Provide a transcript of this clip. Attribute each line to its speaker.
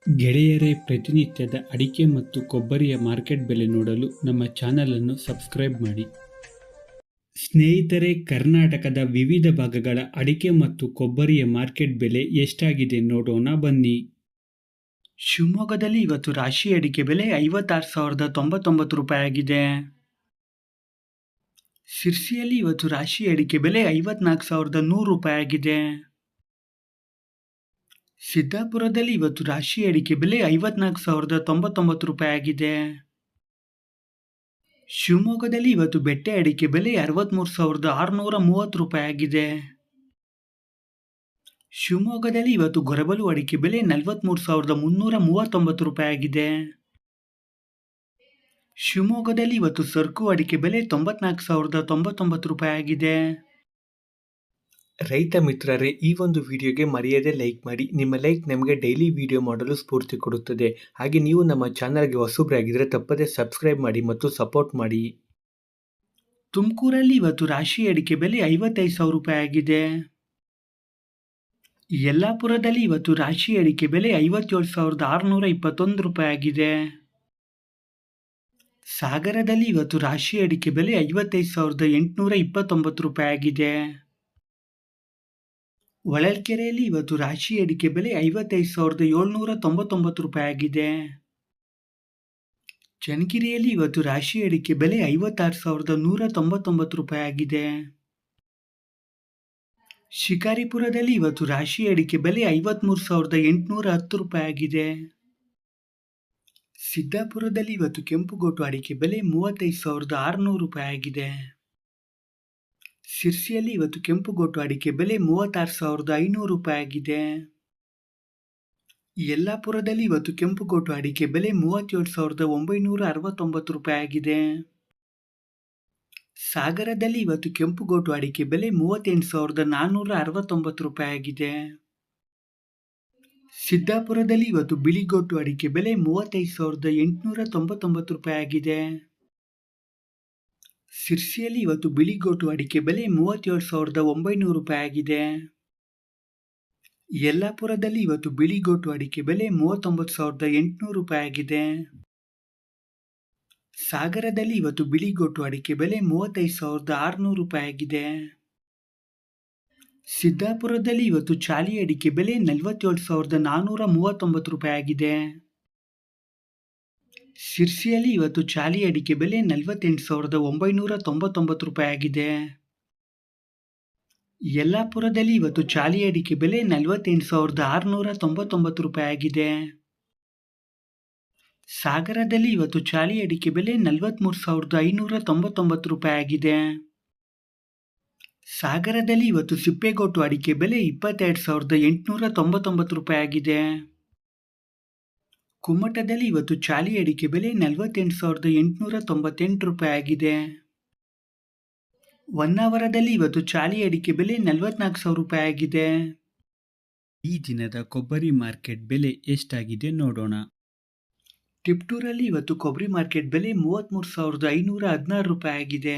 Speaker 1: ಗೆಳೆಯರೇ, ಪ್ರತಿನಿತ್ಯದ ಅಡಿಕೆ ಮತ್ತು ಕೊಬ್ಬರಿಯ ಮಾರ್ಕೆಟ್ ಬೆಲೆ ನೋಡಲು ನಮ್ಮ ಚಾನಲನ್ನು ಸಬ್ಸ್ಕ್ರೈಬ್ ಮಾಡಿ. ಸ್ನೇಹಿತರೆ, ಕರ್ನಾಟಕದ ವಿವಿಧ ಭಾಗಗಳ ಅಡಿಕೆ ಮತ್ತು ಕೊಬ್ಬರಿಯ ಮಾರ್ಕೆಟ್ ಬೆಲೆ ಎಷ್ಟಾಗಿದೆ ನೋಡೋಣ ಬನ್ನಿ. ಶಿವಮೊಗ್ಗದಲ್ಲಿ ಇವತ್ತು ರಾಶಿ ಅಡಿಕೆ ಬೆಲೆ 56,099 ರೂಪಾಯಿ ಆಗಿದೆ. ಸಿರ್ಸಿಯಲ್ಲಿ ಇವತ್ತು ರಾಶಿ ಅಡಿಕೆ ಬೆಲೆ 54,100 ರೂಪಾಯಿ ಆಗಿದೆ. ಸಿದ್ದಾಪುರದಲ್ಲಿ ಇವತ್ತು ರಾಶಿ ಅಡಿಕೆ ಬೆಲೆ 54,099 ರೂಪಾಯಿ ಆಗಿದೆ. ಶಿವಮೊಗ್ಗದಲ್ಲಿ ಇವತ್ತು ಬೆಟ್ಟೆ ಅಡಿಕೆ ಬೆಲೆ 63,630 ರೂಪಾಯಿ ಆಗಿದೆ. ಶಿವಮೊಗ್ಗದಲ್ಲಿ ಇವತ್ತು ಗೊರಬಲು ಅಡಿಕೆ ಬೆಲೆ 43,339 ರೂಪಾಯಿ ಆಗಿದೆ. ಶಿವಮೊಗ್ಗದಲ್ಲಿ ಇವತ್ತು ಸರ್ಕು ಅಡಿಕೆ ಬೆಲೆ 94,099 ರೂಪಾಯಿ ಆಗಿದೆ. ರೈತ ಮಿತ್ರರೇ, ಈ ಒಂದು ವಿಡಿಯೋಗೆ ಮರೆಯದೆ ಲೈಕ್ ಮಾಡಿ. ನಿಮ್ಮ ಲೈಕ್ ನಮಗೆ ಡೈಲಿ ವಿಡಿಯೋ ಮಾಡಲು ಸ್ಫೂರ್ತಿ ಕೊಡುತ್ತದೆ. ಹಾಗೆ ನೀವು ನಮ್ಮ ಚಾನಲ್ಗೆ ಹೊಸಬರಾಗಿದ್ದರೆ ತಪ್ಪದೆ ಸಬ್ಸ್ಕ್ರೈಬ್ ಮಾಡಿ ಮತ್ತು ಸಪೋರ್ಟ್ ಮಾಡಿ. ತುಮಕೂರಲ್ಲಿ ಇವತ್ತು ರಾಶಿ ಅಡಿಕೆ ಬೆಲೆ 55,000 ರೂಪಾಯಿ ಆಗಿದೆ. ಯಲ್ಲಾಪುರದಲ್ಲಿ ಇವತ್ತು ರಾಶಿ ಅಡಿಕೆ ಬೆಲೆ 57,621 ರೂಪಾಯಿ ಆಗಿದೆ. ಸಾಗರದಲ್ಲಿ ಇವತ್ತು ರಾಶಿ ಅಡಿಕೆ ಬೆಲೆ 55,829 ರೂಪಾಯಿ ಆಗಿದೆ. ಹೊಳಲ್ಕೆರೆಯಲ್ಲಿ ಇವತ್ತು ರಾಶಿ ಅಡಿಕೆ ಬೆಲೆ 55,799 ರೂಪಾಯಿ ಆಗಿದೆ. ಚನ್ನಗಿರಿಯಲ್ಲಿ ಇವತ್ತು ರಾಶಿ ಅಡಿಕೆ ಬೆಲೆ 56,199 ರೂಪಾಯಿ ಆಗಿದೆ. ಶಿಕಾರಿಪುರದಲ್ಲಿ ಇವತ್ತು ರಾಶಿ ಅಡಿಕೆ ಬೆಲೆ 53,810 ರೂಪಾಯಿ ಆಗಿದೆ. ಸಿದ್ದಾಪುರದಲ್ಲಿ ಇವತ್ತು ಕೆಂಪುಗೋಟು ಅಡಿಕೆ ಬೆಲೆ 35,600 ರೂಪಾಯಿ ಆಗಿದೆ. ಸಿರ್ಸಿಯಲ್ಲಿ ಇವತ್ತು ಕೆಂಪುಗೋಟು ಅಡಿಕೆ ಬೆಲೆ 36,500 ರೂಪಾಯಿ ಆಗಿದೆ. ಯಲ್ಲಾಪುರದಲ್ಲಿ ಇವತ್ತು ಕೆಂಪುಗೋಟು ಅಡಿಕೆ ಬೆಲೆ 37,969 ರೂಪಾಯಿ ಆಗಿದೆ. ಸಾಗರದಲ್ಲಿ ಇವತ್ತು ಕೆಂಪುಗೋಟು ಅಡಿಕೆ ಬೆಲೆ 38,469 ರೂಪಾಯಿ ಆಗಿದೆ. ಸಿದ್ದಾಪುರದಲ್ಲಿ ಇವತ್ತು ಬಿಳಿಗೋಟು ಅಡಿಕೆ ಬೆಲೆ 35,899 ರೂಪಾಯಿ ಆಗಿದೆ. ಸಿರ್ಸಿಯಲ್ಲಿ ಇವತ್ತು ಬಿಳಿಗೋಟು ಅಡಿಕೆ ಬೆಲೆ 37,900 ರೂಪಾಯಿ ಆಗಿದೆ. ಯಲ್ಲಾಪುರದಲ್ಲಿ ಇವತ್ತು ಬಿಳಿಗೋಟು ಅಡಿಕೆ ಬೆಲೆ 39,800 ರೂಪಾಯಿ ಆಗಿದೆ. ಸಾಗರದಲ್ಲಿ ಇವತ್ತು ಬಿಳಿಗೋಟು ಅಡಿಕೆ ಬೆಲೆ 35,600 ರೂಪಾಯಿ ಆಗಿದೆ. ಸಿದ್ದಾಪುರದಲ್ಲಿ ಇವತ್ತು ಚಾಲಿ ಅಡಿಕೆ ಬೆಲೆ 47,439 ರೂಪಾಯಿ ಆಗಿದೆ. ಸಿರ್ಸಿಯಲ್ಲಿ ಇವತ್ತು ಚಾಲಿ ಅಡಿಕೆ ಬೆಲೆ 48,999 ರೂಪಾಯಿ ಆಗಿದೆ. ಯಲ್ಲಾಪುರದಲ್ಲಿ ಇವತ್ತು ಚಾಲಿ ಅಡಿಕೆ ಬೆಲೆ 48,699 ರೂಪಾಯಿ ಆಗಿದೆ. ಸಾಗರದಲ್ಲಿ ಇವತ್ತು ಚಾಲಿ ಅಡಿಕೆ ಬೆಲೆ 43,599 ರೂಪಾಯಿ ಆಗಿದೆ. ಸಾಗರದಲ್ಲಿ ಇವತ್ತು ಸಿಪ್ಪೆಗೋಟು ಅಡಿಕೆ ಬೆಲೆ 22,899 ರೂಪಾಯಿ ಆಗಿದೆ. ಕುಮ್ಮಟದಲ್ಲಿ ಇವತ್ತು ಚಾಲಿ ಅಡಿಕೆ ಬೆಲೆ 48,898 ರೂಪಾಯಿ ಆಗಿದೆ. ಹೊನ್ನಾವರದಲ್ಲಿ ಇವತ್ತು ಚಾಲಿ ಅಡಿಕೆ ಬೆಲೆ 44,000 ರೂಪಾಯಿ ಆಗಿದೆ. ಈ ದಿನದ ಕೊಬ್ಬರಿ ಮಾರ್ಕೆಟ್ ಬೆಲೆ ಎಷ್ಟಾಗಿದೆ ನೋಡೋಣ. ತಿಪ್ಟೂರಲ್ಲಿ ಇವತ್ತು ಕೊಬ್ಬರಿ ಮಾರ್ಕೆಟ್ ಬೆಲೆ 33,516 ರೂಪಾಯಿ ಆಗಿದೆ.